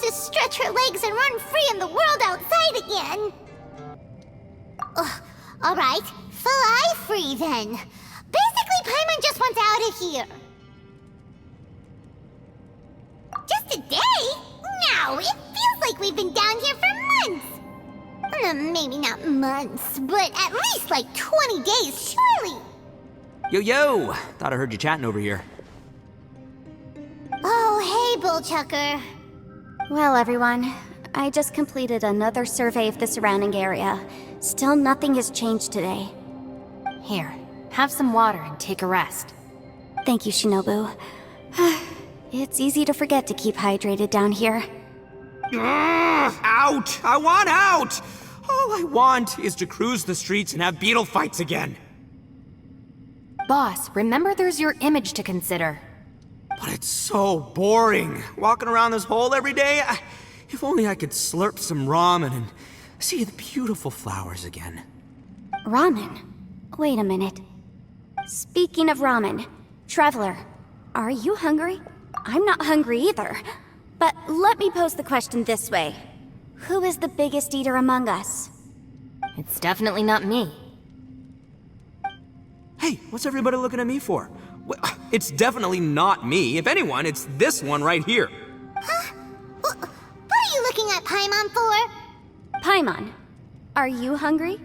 to stretch her legs and run free in the world outside again. Ugh, alright, fly free then. Basically, Paimon just wants out of here. Just a day? No, it feels like we've been down here for months. Maybe not months, but at least like 20 days, surely. Yo! Thought I heard you chatting over here. Oh, hey, Bullchucker. Well, everyone, I just completed another survey of the surrounding area. Still nothing has changed today. Here, have some water and take a rest. Thank you, Shinobu. It's easy to forget to keep hydrated down here. Out! I want out! All I want is to cruise the streets and have beetle fights again. Boss, remember there's your image to consider. But it's so boring, walking around this hole every day. If only I could slurp some ramen and see the beautiful flowers again. Ramen? Wait a minute. Speaking of ramen, Traveler, are you hungry? I'm not hungry either. But let me pose the question this way. Who is the biggest eater among us? It's definitely not me. Hey, what's everybody looking at me for? Well, it's definitely not me. If anyone, it's this one right here. Huh? What are you looking at Paimon for? Paimon, are you hungry?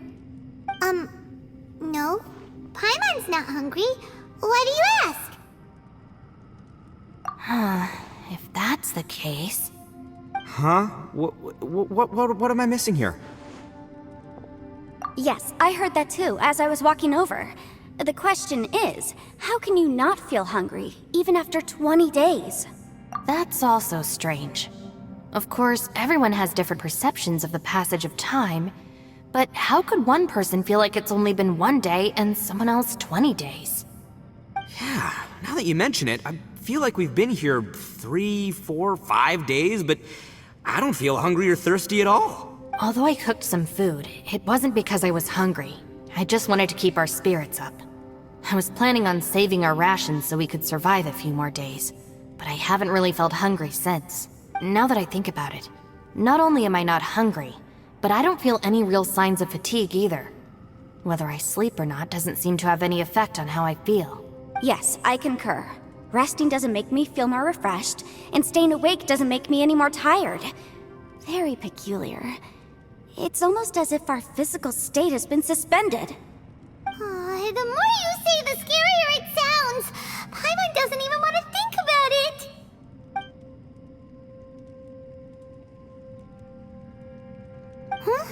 No. Paimon's not hungry. Why do you ask? If that's the case... Huh? What am I missing here? Yes, I heard that too, as I was walking over. The question is, how can you not feel hungry, even after 20 days? That's also strange. Of course, everyone has different perceptions of the passage of time, but how could one person feel like it's only been 1 day and someone else 20 days? Yeah, now that you mention it, I feel like we've been here 3, 4, 5 days, but I don't feel hungry or thirsty at all. Although I cooked some food, it wasn't because I was hungry. I just wanted to keep our spirits up. I was planning on saving our rations so we could survive a few more days, but I haven't really felt hungry since. Now that I think about it, not only am I not hungry, but I don't feel any real signs of fatigue either. Whether I sleep or not doesn't seem to have any effect on how I feel. Yes, I concur. Resting doesn't make me feel more refreshed, and staying awake doesn't make me any more tired. Very peculiar. It's almost as if our physical state has been suspended. The more you say, the scarier it sounds. Paimon doesn't even want to think about it. Huh?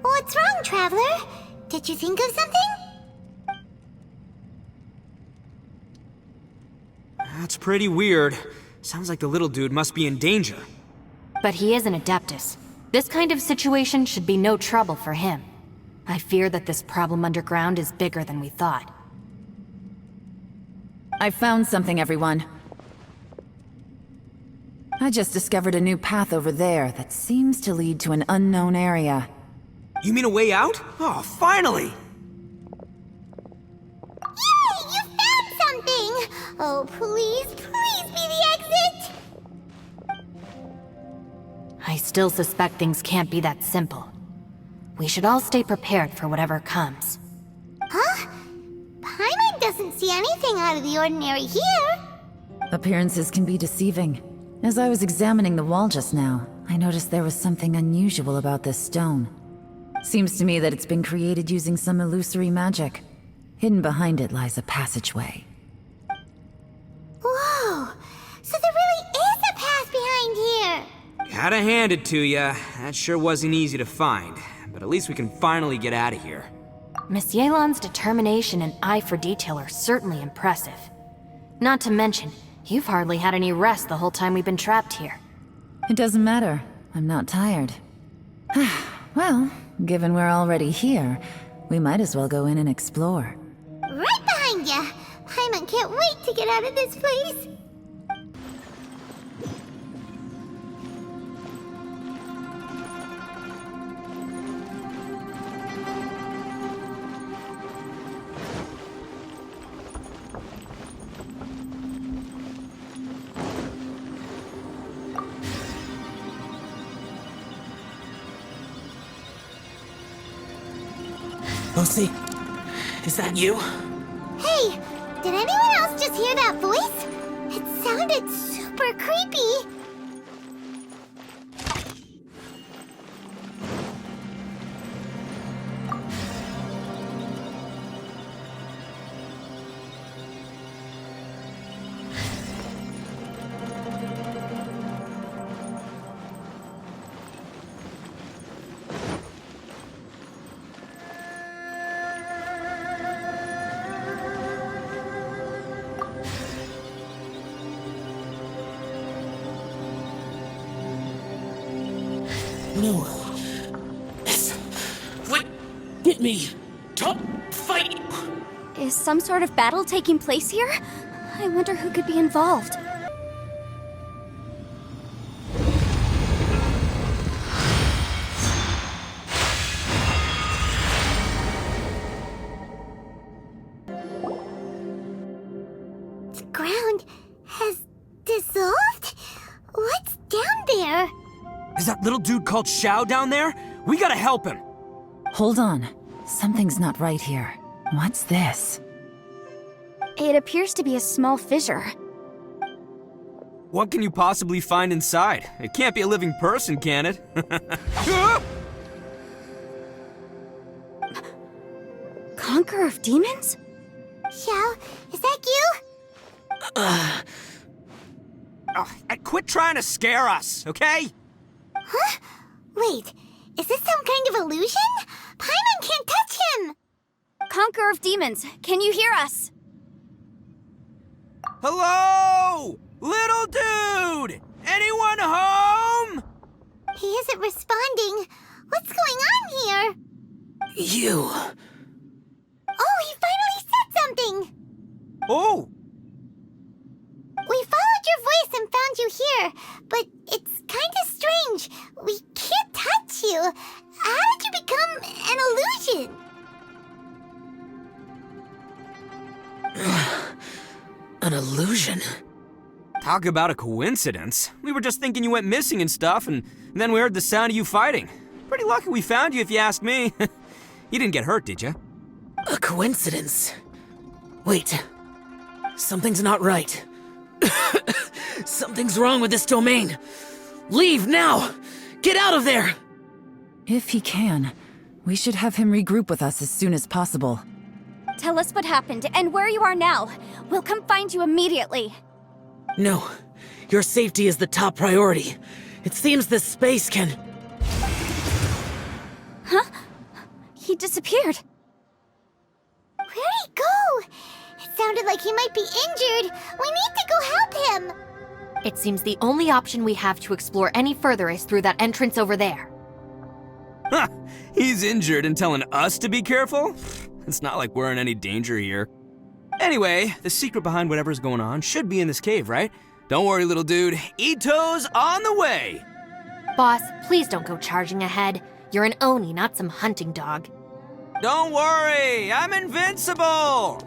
What's wrong, Traveler? Did you think of something? That's pretty weird. Sounds like the little dude must be in danger. But he is an Adeptus. This kind of situation should be no trouble for him. I fear that this problem underground is bigger than we thought. I found something, everyone. I just discovered a new path over there that seems to lead to an unknown area. You mean a way out? Oh, finally! Yay! You found something! Oh, please be the exit! I still suspect things can't be that simple. We should all stay prepared for whatever comes. Huh? Paimon doesn't see anything out of the ordinary here. Appearances can be deceiving. As I was examining the wall just now, I noticed there was something unusual about this stone. Seems to me that it's been created using some illusory magic. Hidden behind it lies a passageway. Whoa! So there really is a path behind here! Gotta hand it to ya. That sure wasn't easy to find. But at least we can finally get out of here. Miss Yelan's determination and eye for detail are certainly impressive. Not to mention, you've hardly had any rest the whole time we've been trapped here. It doesn't matter. I'm not tired. Well, given we're already here, we might as well go in and explore. Right behind ya! Paimon can't wait to get out of this place! Lucy, is that you? Hey, did anyone else just hear that voice? It sounded super creepy. No. What? Get me. Don't fight. Is some sort of battle taking place here? I wonder who could be involved. The ground has dissolved? What's down there? Is that little dude called Xiao down there? We gotta help him. Hold on. Something's not right here. What's this? It appears to be a small fissure. What can you possibly find inside? It can't be a living person, can it? Conqueror of demons? Xiao, is that you? Oh, quit trying to scare us, okay? Huh? Wait, is this some kind of illusion? Paimon can't touch him! Conqueror of demons, can you hear us? Hello? Little dude! Anyone home? He isn't responding. What's going on here? You. Oh, he finally said something! Oh! We followed your voice and found you here, but it's kinda strange. We can't touch you. How did you become an illusion? An illusion? Talk about a coincidence. We were just thinking you went missing and stuff, and then we heard the sound of you fighting. Pretty lucky we found you, if you ask me. You didn't get hurt, did you? A coincidence? Wait. Something's not right. Something's wrong with this domain. Leave now! Get out of there! If he can, we should have him regroup with us as soon as possible. Tell us what happened and where you are now. We'll come find you immediately. No. Your safety is the top priority. It seems this space can... Huh? He disappeared. Where'd he go? It sounded like he might be injured. We need to go help him. It seems the only option we have to explore any further is through that entrance over there. Huh, he's injured and telling us to be careful? It's not like we're in any danger here. Anyway, the secret behind whatever's going on should be in this cave, right? Don't worry, little dude. Ito's on the way! Boss, please don't go charging ahead. You're an Oni, not some hunting dog. Don't worry, I'm invincible!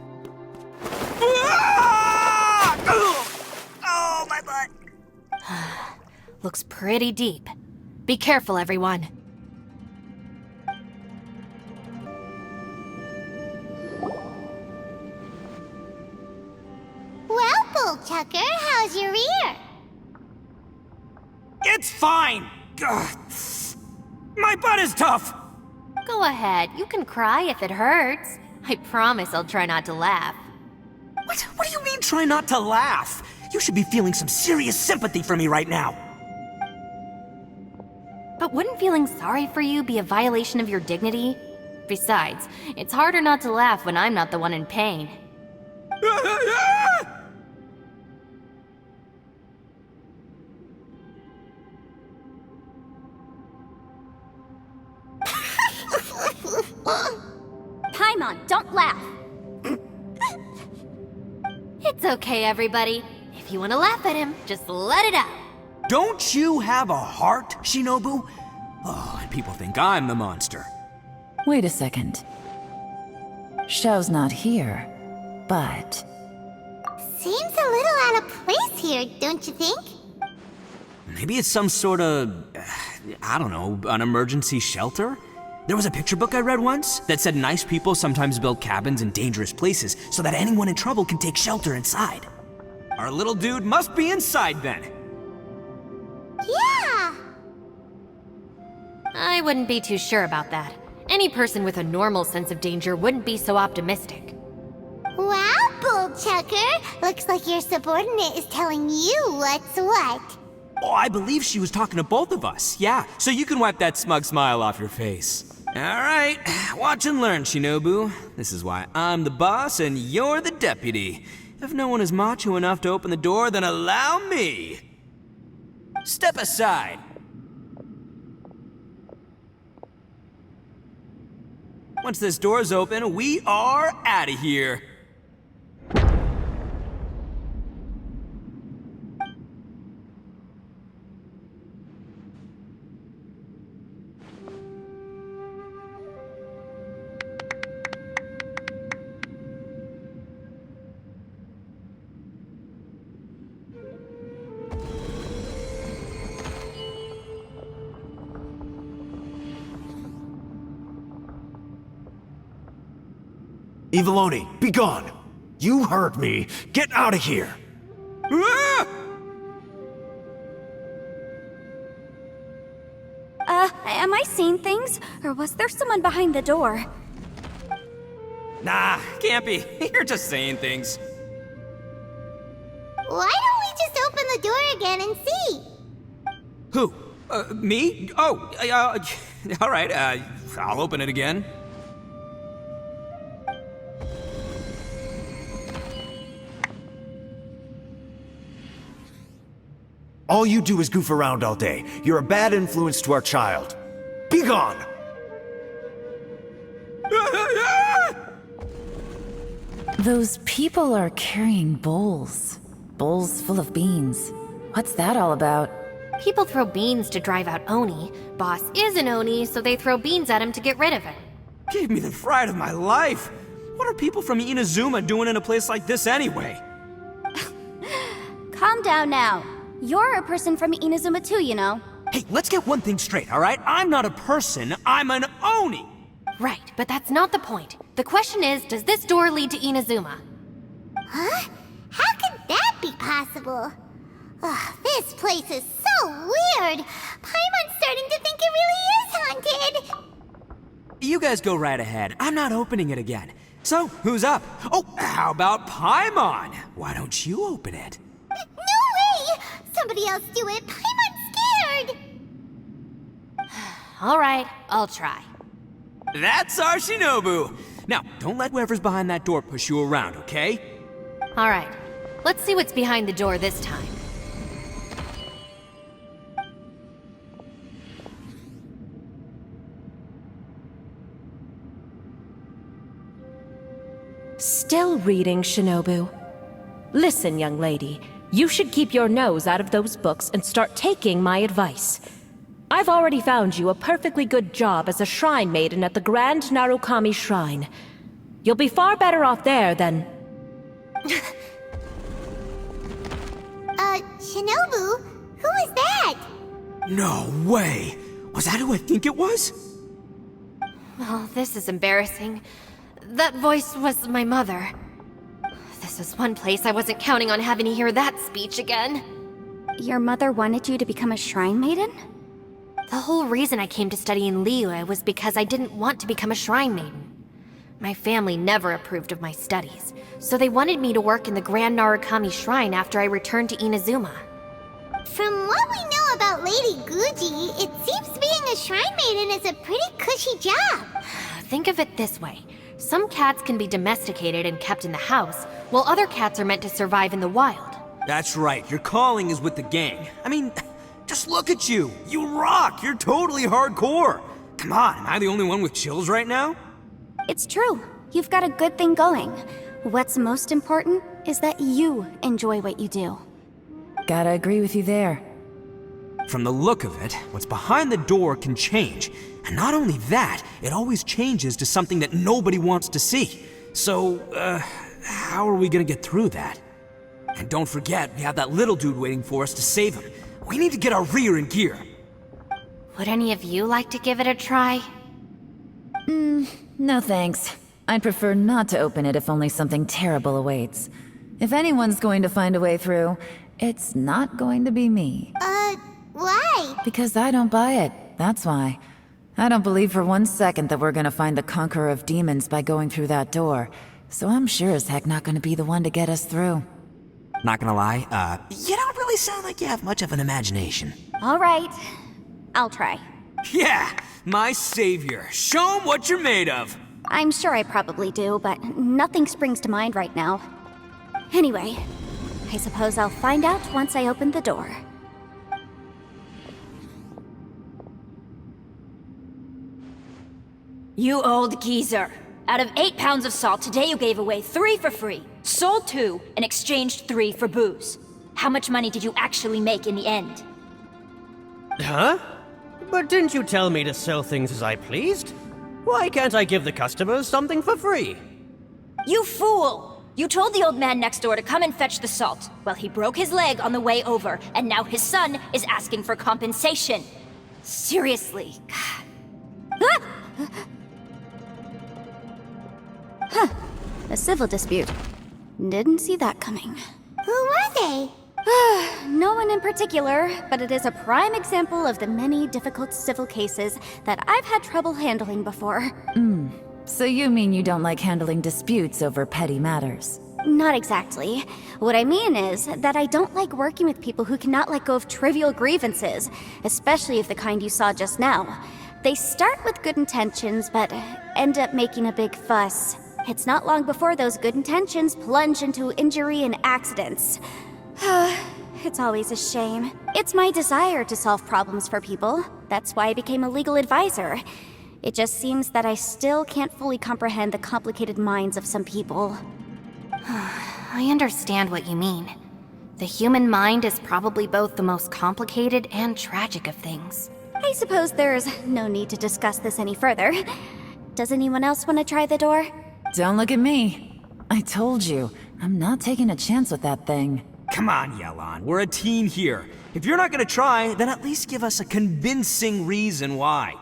Ah! Oh, my butt! Looks pretty deep. Be careful, everyone. Well, Bullchucker, how's your ear? It's fine! Ugh. My butt is tough! Go ahead, you can cry if it hurts. I promise I'll try not to laugh. What do you mean try not to laugh? You should be feeling some serious sympathy for me right now. But wouldn't feeling sorry for you be a violation of your dignity? Besides, it's harder not to laugh when I'm not the one in pain. Paimon, don't laugh. It's okay, everybody. If you want to laugh at him, just let it out. Don't you have a heart, Shinobu? Oh, and people think I'm the monster. Wait a second. Xiao's not here, but... Seems a little out of place here, don't you think? Maybe it's some sort of, I don't know, an emergency shelter? There was a picture book I read once that said nice people sometimes build cabins in dangerous places so that anyone in trouble can take shelter inside. Our little dude must be inside then. Yeah! I wouldn't be too sure about that. Any person with a normal sense of danger wouldn't be so optimistic. Wow, Bullchucker! Looks like your subordinate is telling you what's what. Oh, I believe she was talking to both of us. Yeah, so you can wipe that smug smile off your face. All right, watch and learn, Shinobu. This is why I'm the boss and you're the deputy. If no one is macho enough to open the door, then allow me. Step aside. Once this door's open, we are out of here. Eviloni, be gone! You heard me! Get out of here! Ah! Am I seeing things? Or was there someone behind the door? Nah, can't be. You're just saying things. Why don't we just open the door again and see? Who? Me? Oh, all right, I'll open it again. All you do is goof around all day. You're a bad influence to our child. Be gone! Those people are carrying bowls. Bowls full of beans. What's that all about? People throw beans to drive out Oni. Boss is an Oni, so they throw beans at him to get rid of him. Gave me the fright of my life. What are people from Inazuma doing in a place like this anyway? Calm down now. You're a person from Inazuma too, you know. Hey, let's get one thing straight, all right? I'm not a person, I'm an Oni! Right, but that's not the point. The question is, does this door lead to Inazuma? Huh? How could that be possible? Ugh, this place is so weird. Paimon's starting to think it really is haunted. You guys go right ahead. I'm not opening it again. So, who's up? Oh, how about Paimon? Why don't you open it? No way! Somebody else do it. Paimon's scared. All right, I'll try. That's our Shinobu! Now, don't let whoever's behind that door push you around, okay? All right, let's see what's behind the door this time. Still reading, Shinobu. Listen, young lady. You should keep your nose out of those books and start taking my advice. I've already found you a perfectly good job as a shrine maiden at the Grand Narukami Shrine. You'll be far better off there than... Shinobu? Who is that? No way! Was that who I think it was? Oh, this is embarrassing. That voice was my mother. This is one place I wasn't counting on having to hear that speech again. Your mother wanted you to become a shrine maiden? The whole reason I came to study in Liyue was because I didn't want to become a shrine maiden. My family never approved of my studies, so they wanted me to work in the Grand Narukami Shrine after I returned to Inazuma. From what we know about Lady Guji, it seems being a shrine maiden is a pretty cushy job. Think of it this way. Some cats can be domesticated and kept in the house, while other cats are meant to survive in the wild. That's right, your calling is with the gang. I mean, just look at you. You rock, you're totally hardcore. Come on, am I the only one with chills right now? It's true. You've got a good thing going. What's most important is that you enjoy what you do. Gotta agree with you there. From the look of it, what's behind the door can change. And not only that, it always changes to something that nobody wants to see. So, how are we gonna get through that? And don't forget, we have that little dude waiting for us to save him. We need to get our rear in gear. Would any of you like to give it a try? No thanks. I'd prefer not to open it if only something terrible awaits. If anyone's going to find a way through, it's not going to be me. Why? Because I don't buy it, that's why. I don't believe for 1 second that we're gonna find the Conqueror of Demons by going through that door, so I'm sure as heck not gonna be the one to get us through. Not gonna lie, you don't really sound like you have much of an imagination. All right, I'll try. Yeah, my savior. Show 'em what you're made of. I'm sure I probably do, but nothing springs to mind right now. Anyway, I suppose I'll find out once I open the door. You old geezer. Out of 8 pounds of salt, today you gave away 3 for free, sold 2, and exchanged 3 for booze. How much money did you actually make in the end? Huh? But didn't you tell me to sell things as I pleased? Why can't I give the customers something for free? You fool! You told the old man next door to come and fetch the salt. Well, he broke his leg on the way over, and now his son is asking for compensation. Seriously. A civil dispute. Didn't see that coming. Who were they? No one in particular, but it is a prime example of the many difficult civil cases that I've had trouble handling before. So you mean you don't like handling disputes over petty matters? Not exactly. What I mean is that I don't like working with people who cannot let go of trivial grievances, especially of the kind you saw just now. They start with good intentions, but end up making a big fuss. It's not long before those good intentions plunge into injury and accidents. It's always a shame. It's my desire to solve problems for people. That's why I became a legal advisor. It just seems that I still can't fully comprehend the complicated minds of some people. I understand what you mean. The human mind is probably both the most complicated and tragic of things. I suppose there's no need to discuss this any further. Does anyone else want to try the door? Don't look at me. I told you, I'm not taking a chance with that thing. Come on, Yelan. We're a team here. If you're not gonna try, then at least give us a convincing reason why.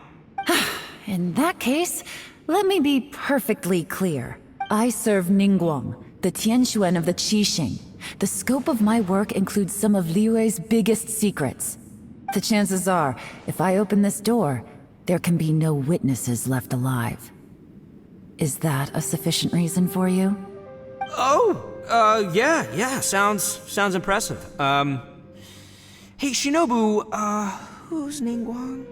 In that case, let me be perfectly clear. I serve Ningguang, the Tianxuan of the Qixing. The scope of my work includes some of Liyue's biggest secrets. The chances are, if I open this door, there can be no witnesses left alive. Is that a sufficient reason for you? Yeah, sounds impressive. Hey, Shinobu, who's Ningguang?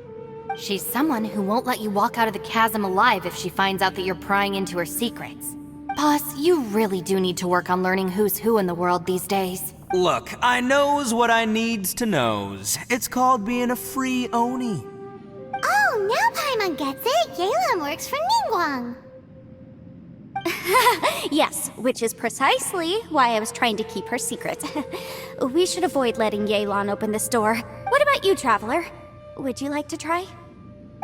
She's someone who won't let you walk out of the chasm alive if she finds out that you're prying into her secrets. Boss, you really do need to work on learning who's who in the world these days. Look, I knows what I needs to knows. It's called being a free Oni. Oh, now Paimon gets it. Yelan works for Ningguang. Yes, which is precisely why I was trying to keep her secret. We should avoid letting Yelan open this door. What about you, Traveler? Would you like to try?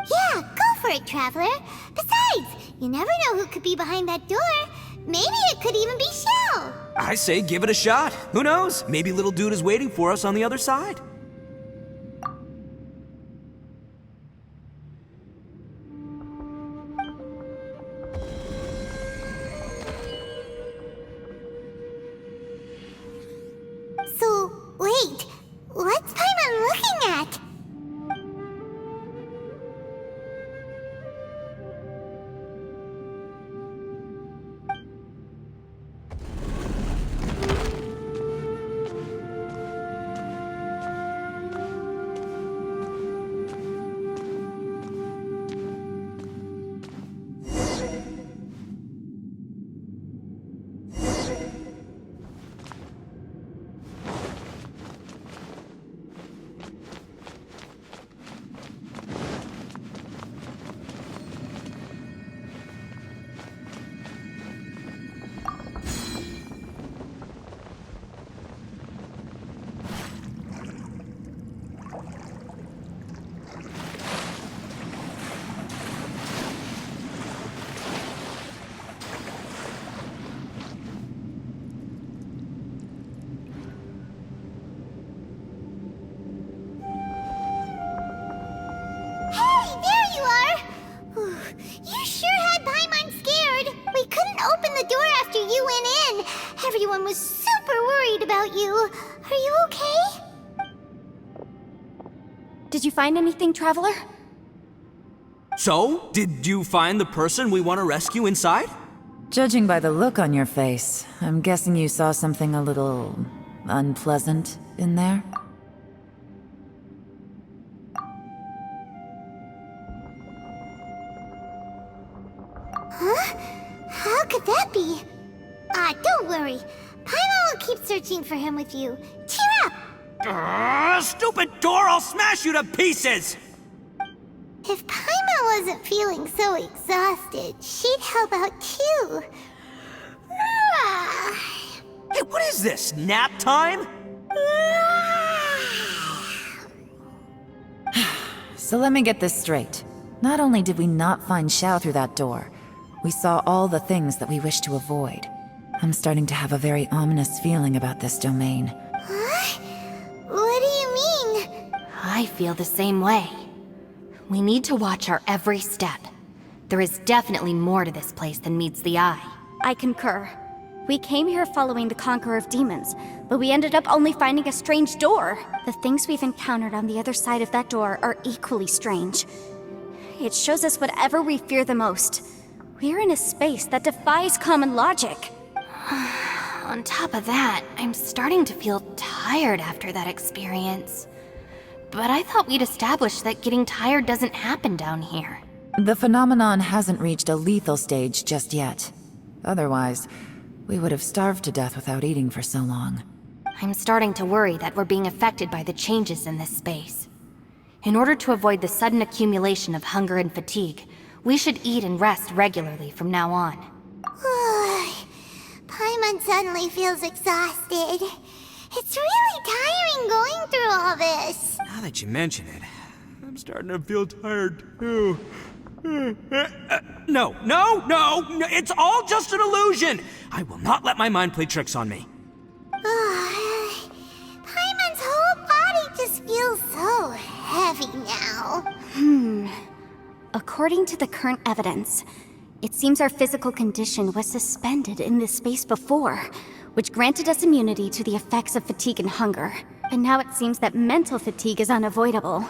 Yeah, go for it, Traveler. Besides, you never know who could be behind that door. Maybe it could even be Shell. I say give it a shot. Who knows? Maybe little dude is waiting for us on the other side. So, wait. What's Paimon looking at? Hey, there you are! You sure opened the door after you went in. Everyone was super worried about you. Are you okay? Did you find anything, Traveler? So, did you find the person we want to rescue inside? Judging by the look on your face, I'm guessing you saw something a little unpleasant in there? Huh? How could that be? Don't worry. Paimon will keep searching for him with you. Cheer up! Stupid door! I'll smash you to pieces! If Paimon wasn't feeling so exhausted, she'd help out too. Hey, what is this? Nap time? So let me get this straight. Not only did we not find Xiao through that door, we saw all the things that we wish to avoid. I'm starting to have a very ominous feeling about this domain. Huh? What do you mean? I feel the same way. We need to watch our every step. There is definitely more to this place than meets the eye. I concur. We came here following the Conqueror of Demons, but we ended up only finding a strange door. The things we've encountered on the other side of that door are equally strange. It shows us whatever we fear the most. We're in a space that defies common logic. On top of that, I'm starting to feel tired after that experience. But I thought we'd established that getting tired doesn't happen down here. The phenomenon hasn't reached a lethal stage just yet. Otherwise, we would have starved to death without eating for so long. I'm starting to worry that we're being affected by the changes in this space. In order to avoid the sudden accumulation of hunger and fatigue, we should eat and rest regularly from now on. Paimon suddenly feels exhausted. It's really tiring going through all this. Now that you mention it, I'm starting to feel tired too. No, it's all just an illusion! I will not let my mind play tricks on me. Paimon's whole body just feels so heavy now. According to the current evidence, it seems our physical condition was suspended in this space before, which granted us immunity to the effects of fatigue and hunger. And now it seems that mental fatigue is unavoidable.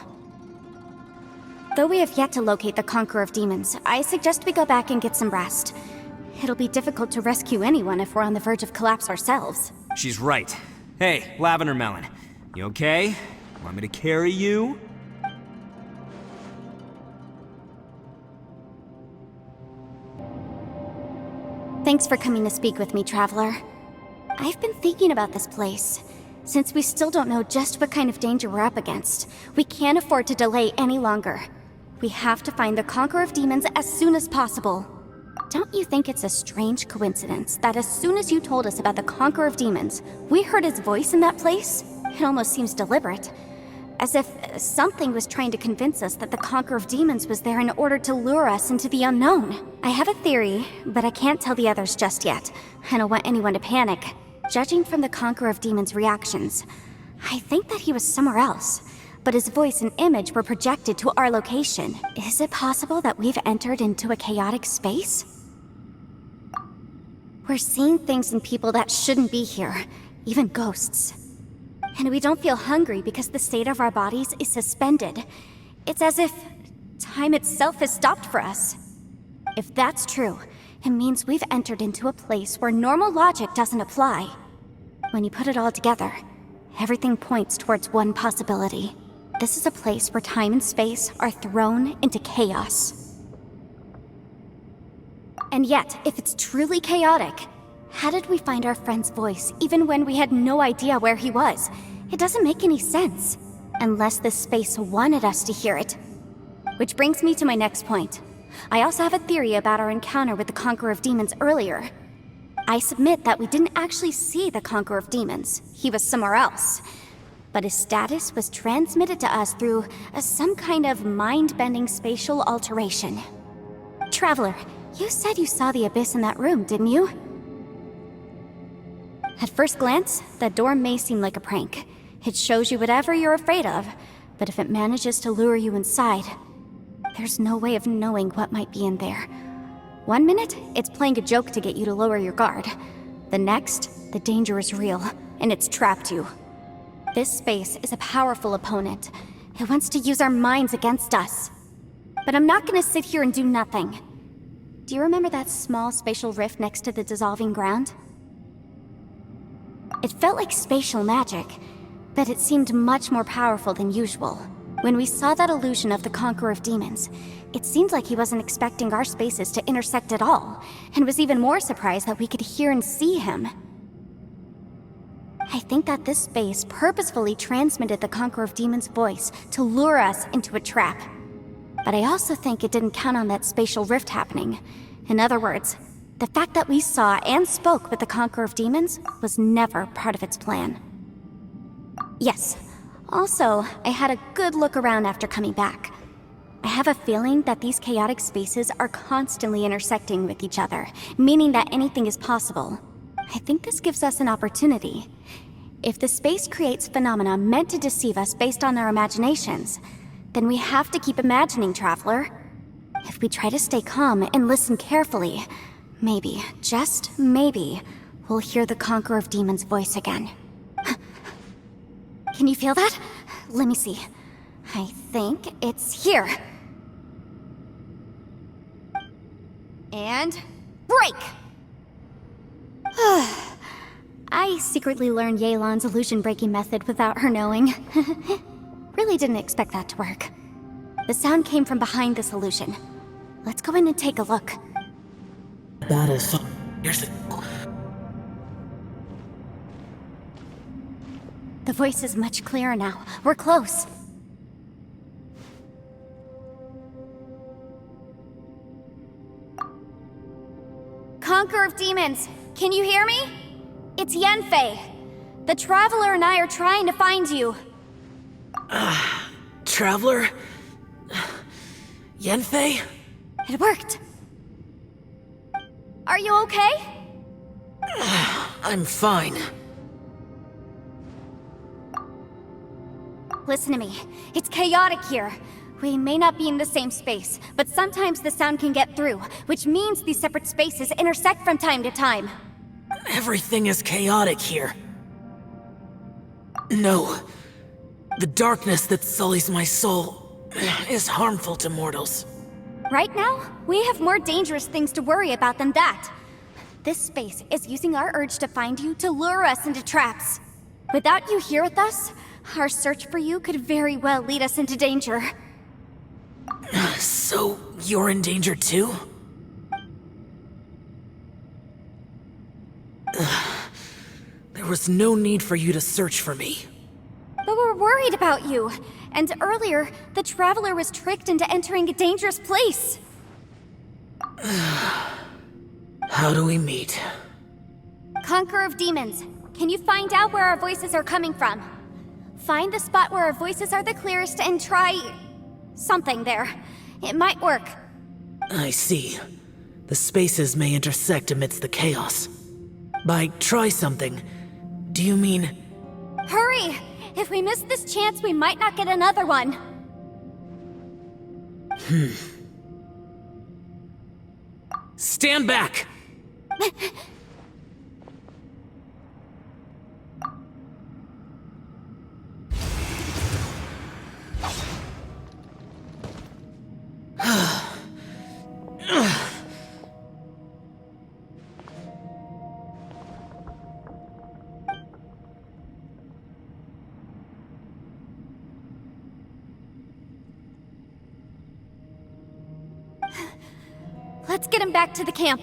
Though we have yet to locate the Conqueror of Demons, I suggest we go back and get some rest. It'll be difficult to rescue anyone if we're on the verge of collapse ourselves. She's right. Hey, Lavender Melon, you okay? Want me to carry you? Thanks for coming to speak with me, Traveler. I've been thinking about this place. Since we still don't know just what kind of danger we're up against, we can't afford to delay any longer. We have to find the Conqueror of Demons as soon as possible. Don't you think it's a strange coincidence that as soon as you told us about the Conqueror of Demons, we heard his voice in that place? It almost seems deliberate. As if something was trying to convince us that the Conqueror of Demons was there in order to lure us into the unknown. I have a theory, but I can't tell the others just yet. I don't want anyone to panic. Judging from the Conqueror of Demons' reactions, I think that he was somewhere else, but his voice and image were projected to our location. Is it possible that we've entered into a chaotic space? We're seeing things and people that shouldn't be here, even ghosts. And we don't feel hungry because the state of our bodies is suspended. It's as if time itself has stopped for us. If that's true, it means we've entered into a place where normal logic doesn't apply. When you put it all together, everything points towards one possibility. This is a place where time and space are thrown into chaos. And yet, if it's truly chaotic, how did we find our friend's voice even when we had no idea where he was? It doesn't make any sense. Unless this space wanted us to hear it. Which brings me to my next point. I also have a theory about our encounter with the Conqueror of Demons earlier. I submit that we didn't actually see the Conqueror of Demons. He was somewhere else. But his status was transmitted to us through some kind of mind-bending spatial alteration. Traveler, you said you saw the abyss in that room, didn't you? At first glance, that door may seem like a prank. It shows you whatever you're afraid of, but if it manages to lure you inside, there's no way of knowing what might be in there. 1 minute, it's playing a joke to get you to lower your guard. The next, the danger is real, and it's trapped you. This space is a powerful opponent. It wants to use our minds against us. But I'm not gonna sit here and do nothing. Do you remember that small spatial rift next to the dissolving ground? It felt like spatial magic, but it seemed much more powerful than usual. When we saw that illusion of the Conqueror of Demons, it seemed like he wasn't expecting our spaces to intersect at all, and was even more surprised that we could hear and see him. I think that this space purposefully transmitted the Conqueror of Demons' voice to lure us into a trap. But I also think it didn't count on that spatial rift happening. In other words, the fact that we saw and spoke with the Conqueror of Demons was never part of its plan. Yes. Also, I had a good look around after coming back. I have a feeling that these chaotic spaces are constantly intersecting with each other, meaning that anything is possible. I think this gives us an opportunity. If the space creates phenomena meant to deceive us based on our imaginations, then we have to keep imagining, Traveler. If we try to stay calm and listen carefully, maybe, just maybe, we'll hear the Conqueror of Demons' voice again. Can you feel that? Let me see. I think it's here. And break! I secretly learned Yelan's illusion-breaking method without her knowing. Really didn't expect that to work. The sound came from behind this illusion. Let's go in and take a look. That is... Here's the... The voice is much clearer now. We're close. Conqueror of Demons, can you hear me? It's Yanfei. The Traveler and I are trying to find you. Traveler? Yanfei? It worked. Are you okay? I'm fine. Listen to me. It's chaotic here. We may not be in the same space, but sometimes the sound can get through, which means these separate spaces intersect from time to time. Everything is chaotic here. No. The darkness that sullies my soul is harmful to mortals. Right now, we have more dangerous things to worry about than that. This space is using our urge to find you to lure us into traps. Without you here with us, our search for you could very well lead us into danger. So, you're in danger too? There was no need for you to search for me. But we're worried about you. And earlier, the Traveler was tricked into entering a dangerous place. How do we meet? Conqueror of Demons, can you find out where our voices are coming from? Find the spot where our voices are the clearest and try... something there. It might work. I see. The spaces may intersect amidst the chaos. By try something, do you mean... Hurry! If we miss this chance, we might not get another one. Stand back! Let's get him back to the camp.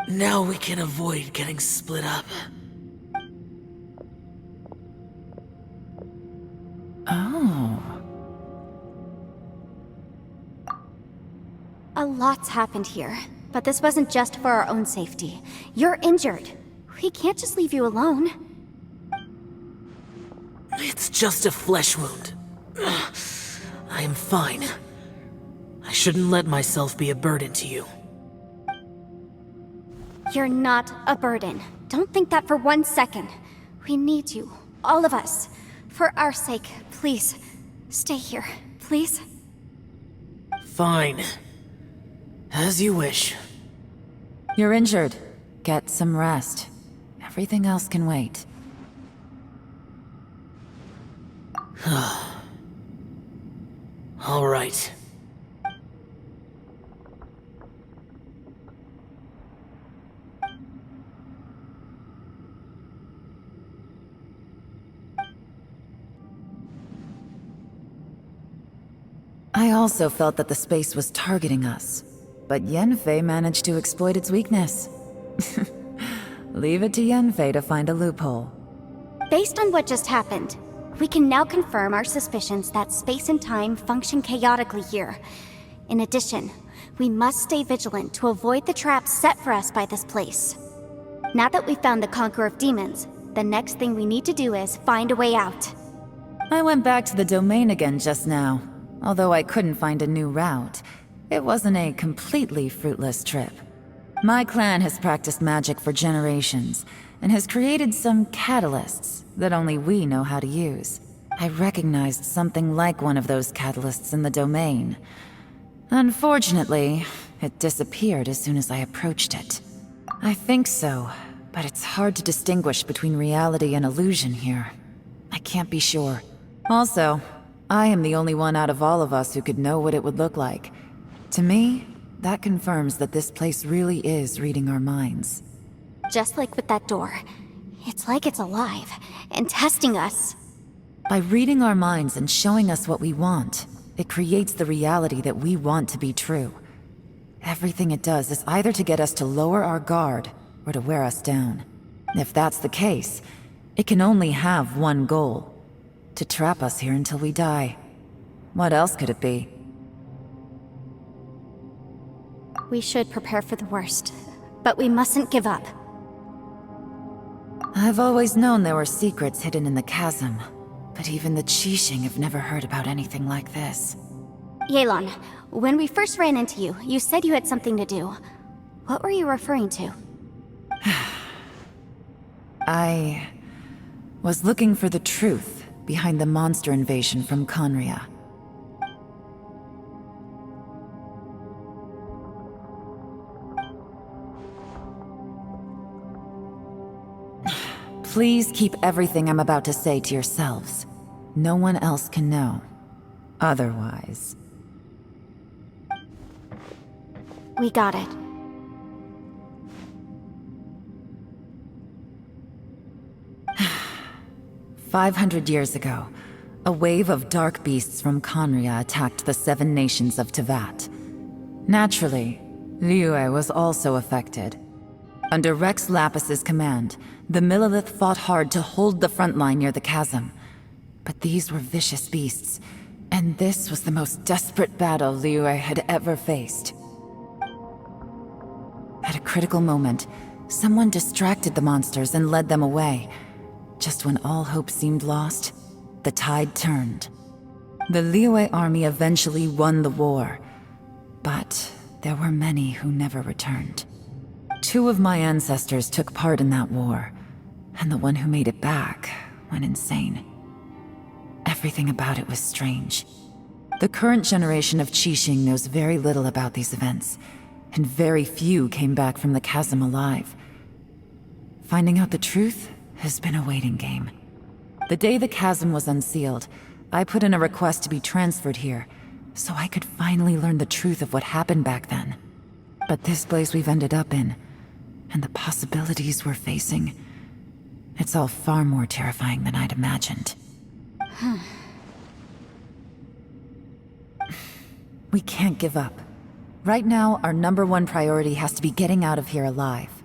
Now we can avoid getting split up. Oh. A lot's happened here, but this wasn't just for our own safety. You're injured. We can't just leave you alone. It's just a flesh wound. I am fine. I shouldn't let myself be a burden to you. You're not a burden. Don't think that for 1 second. We need you, all of us. For our sake, please. Stay here, please. Fine. As you wish. You're injured. Get some rest. Everything else can wait. All right. I also felt that the space was targeting us, but Yenfei managed to exploit its weakness. Leave it to Yenfei to find a loophole. Based on what just happened, we can now confirm our suspicions that space and time function chaotically here. In addition, we must stay vigilant to avoid the traps set for us by this place. Now that we've found the Conqueror of Demons, the next thing we need to do is find a way out. I went back to the domain again just now. Although I couldn't find a new route, it wasn't a completely fruitless trip. My clan has practiced magic for generations, and has created some catalysts that only we know how to use. I recognized something like one of those catalysts in the domain. Unfortunately, it disappeared as soon as I approached it. I think so, but it's hard to distinguish between reality and illusion here. I can't be sure. Also, I am the only one out of all of us who could know what it would look like. To me, that confirms that this place really is reading our minds. Just like with that door. It's like it's alive, and testing us. By reading our minds and showing us what we want, it creates the reality that we want to be true. Everything it does is either to get us to lower our guard, or to wear us down. If that's the case, it can only have one goal. To trap us here until we die. What else could it be? We should prepare for the worst, but we mustn't give up. I've always known there were secrets hidden in the chasm, but even the Qixing have never heard about anything like this. Yelan, when we first ran into you, you said you had something to do. What were you referring to? I was looking for the truth behind the monster invasion from Conria. Please keep everything I'm about to say to yourselves. No one else can know. Otherwise... We got it. "500 years ago, a wave of dark beasts from Conria attacked the 7 nations of Tevat. Naturally, Liyue was also affected. Under Rex Lapis's command, the Millelith fought hard to hold the front line near the chasm. But these were vicious beasts, and this was the most desperate battle Liyue had ever faced. At a critical moment, someone distracted the monsters and led them away. Just when all hope seemed lost, the tide turned. The Liyue army eventually won the war, but there were many who never returned. 2 of my ancestors took part in that war, and the one who made it back went insane. Everything about it was strange. The current generation of Qixing knows very little about these events, and very few came back from the chasm alive. Finding out the truth has been a waiting game. The day the chasm was unsealed, I put in a request to be transferred here, so I could finally learn the truth of what happened back then. But this place we've ended up in, and the possibilities we're facing, it's all far more terrifying than I'd imagined. We can't give up. Right now, our #1 priority has to be getting out of here alive.